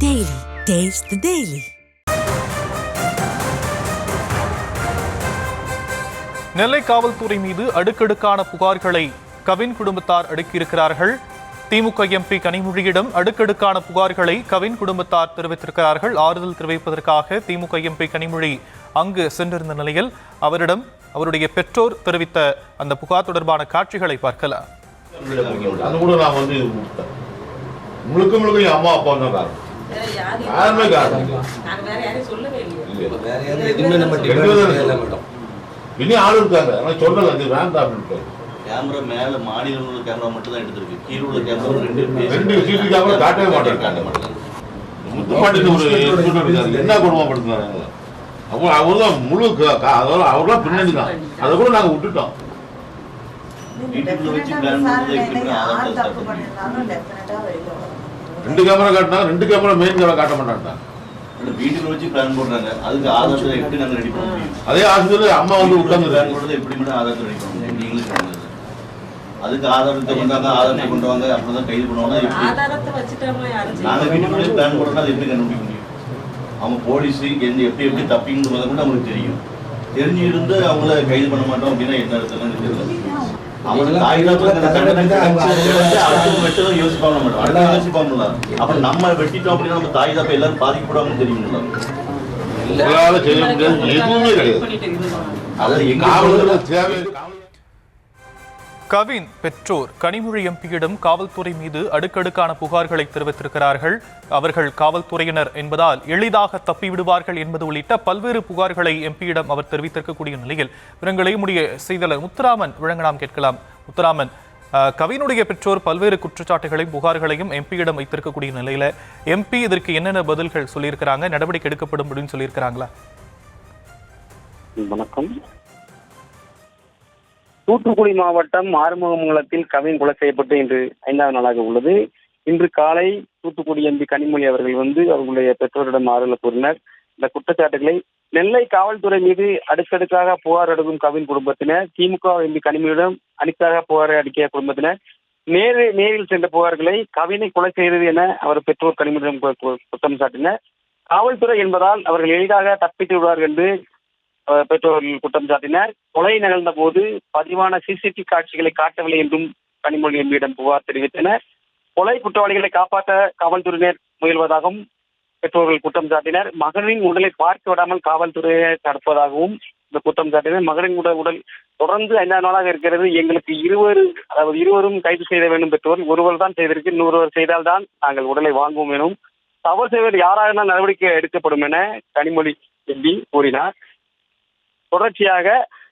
Daily. Taste the Daily. நெல்லை காவல்துறை மீது அடுக்கடுக்கான புகார்களை கவின் குடும்பத்தார் அடுக்கியிருக்கிறார்கள். திமுக எம்பி கனிமொழியிடம் அடுக்கடுக்கான புகார்களை கவின் குடும்பத்தார் தெரிவித்திருக்கிறார்கள். ஆறுதல் தெரிவிப்பதற்காக திமுக எம்பி கனிமொழி அங்கு சென்றிருந்த நிலையில் அவரிடம் அவருடைய பெற்றோர் தெரிவித்த அந்த புகார் தொடர்பான காட்சிகளை பார்க்கலாம். அது கூட நான் வந்து முழுக்க முழுக்க என் அம்மா அப்பா தான் காரணம். யாருமே காரணம் இன்னும் ஆள் இருக்காங்க. ஆனால் சொல்லல அது வேண்டாம் அப்படின்னு. கேமரா மேல மாடியில் உள்ள கேமரா மட்டும் தான் எடுத்திருக்கு. கீழே உள்ள கேமரா ரெண்டு சிசி கேமரா காட்டவே மாட்டேன். முத்துப்பாட்டுக்கு ஒரு என்ன குடும்பப்படுத்துனாங்க. அவர் தான் முழு அவர் தான் பின்னணி தான். அதை கூட நாங்கள் விட்டுட்டோம். ரெண்டு கேமரா காட்டினா ரெண்டு கேமரா மெயின் கேமரா காட்ட மாட்டாங்க. வீட்டுல வச்சு பிளான் போடுறாங்க. அதுக்கு ஆதாரத்தை எப்படி நாங்க ரெடி பண்ண முடியும்? அதே ஆஸ்பத்திரி அம்மா வந்து உட்கார்ந்து பிளான் போடுறது எப்படி மட்டும் ஆதாரத்தை ரெடி பண்ண முடியும்? நீங்களும் சொல்லுங்க. அதுக்கு ஆதாரத்தை கொண்டாங்க, ஆதாரத்தை கொண்டு வாங்க, அப்படிதான் கைது பண்ணுவாங்க. நாங்க வீட்டுக்குள்ளே பிளான் போடுறோம்னா அது எப்படி கண்டுபிடிக்க முடியும்? அவங்க போலீஸ் எப்படி எப்படி தப்பிங்கிறது கூட அவங்களுக்கு தெரியும். தெரிஞ்சு இருந்து அவங்கள கைது பண்ண மாட்டோம் அப்படின்னா என்ன அர்த்தம் தெரியல. அவங்களுக்கு யோசிப்பாங்க மாட்டோம். அடுத்த யோசிப்பாங்கல்ல. அப்ப நம்ம வெட்டிட்டோம் அப்படின்னா நம்ம தாய் தாப்ப எல்லாரும் பாதிக்கப்படுவாங்கன்னு தெரியுங்களா? எதுவுமே கிடையாது. கவின் பெற்றோர் கனிமொழி எம்பியிடம் காவல்துறை மீது அடுக்கடுக்கான புகார்களை தெரிவித்திருக்கிறார்கள். அவர்கள் காவல்துறையினர் என்பதால் எளிதாக தப்பிவிடுவார்கள் என்பது உள்ளிட்ட பல்வேறு புகார்களை எம்பியிடம் அவர் தெரிவித்திருக்கக்கூடிய நிலையில் விவரங்களை முடிய செய்தியாளர் முத்துராமன் வழங்க நாம் கேட்கலாம். முத்துராமன், கவினுடைய பெற்றோர் பல்வேறு குற்றச்சாட்டுகளையும் புகார்களையும் எம்பியிடம் வைத்திருக்கக்கூடிய நிலையில எம்பி இதற்கு என்னென்ன பதில்கள் சொல்லியிருக்கிறாங்க, நடவடிக்கை எடுக்கப்படும் அப்படின்னு சொல்லியிருக்கிறாங்களா? வணக்கம். தூத்துக்குடி மாவட்டம் ஆறுமுகமங்கலத்தில் கவின் கொலை செய்யப்பட்டு இன்று 5வது நாளாக உள்ளது. இன்று காலை தூத்துக்குடி எம்பி கனிமொழி அவர்கள் அவர்களுடைய பெற்றோரிடம் ஆறுதல் கூறினர். இந்த குற்றச்சாட்டுகளை நெல்லை காவல்துறை மீது அடுக்கடுக்காக புகார் அளிக்கும் கவின் குடும்பத்தினர், திமுக எம்பி கனிமொழியிடம் அணிக்காக புகாரை அளிக்கிய குடும்பத்தினர் நேரில் சென்ற புகார்களை கவினை கொலை செய்தது என அவர் பெற்றோர் கனிமொழியிடம் குற்றம் சாட்டினர். காவல்துறை என்பதால் அவர்கள் எளிதாக தப்பித்து விடுவார்கள் என்று பெற்றோர்கள் குற்றம் சாட்டினர். கொலை நிகழ்ந்த போது பதிவான சிசிடிவி காட்சிகளை காட்டவில்லை என்றும் கனிமொழி எம்பியிடம் புகார் தெரிவித்தனர். கொலை குற்றவாளிகளை காப்பாற்ற காவல்துறையினர் முயல்வதாகவும் பெற்றோர்கள் குற்றம் சாட்டினர். மகனின் உடலை பார்க்க விடாமல் காவல்துறையை தடுப்பதாகவும் இந்த குற்றம் சாட்டினர். மகனின் உடல் தொடர்ந்து 5வது நாளாக இருக்கிறது. எங்களுக்கு இருவரும் கைது செய்த வேண்டும். பெற்றோர் ஒருவர் தான் செய்திருக்கு, இன்னொருவர் செய்தால்தான் நாங்கள் உடலை வாங்குவோம் எனும். தவறு செய்வது யாராக நடவடிக்கை எடுக்கப்படும் என கனிமொழி எம்பி கூறினார். தொடர்ச்சியாக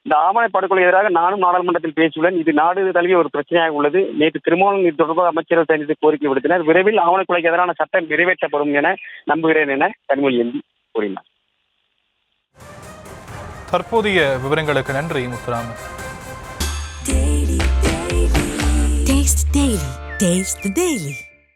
இந்த ஆமணை படுகொலை எதிராக நானும் நாடாளுமன்றத்தில் பேசியுள்ளேன். இது நாடு தழுவிய ஒரு பிரச்சனையாக உள்ளது. நேற்று திருமாவளவன் இது தொடர்பாக அமைச்சர்கள் சந்தித்து கோரிக்கை விடுத்தனர். விரைவில் ஆவண கொலைக்கு எதிரான சட்டம் நிறைவேற்றப்படும் என நம்புகிறேன் என கனிமொழி எம்பி கூறினார். தற்போதைய விவரங்களுக்கு நன்றி முத்துராமன். Taste the Daily.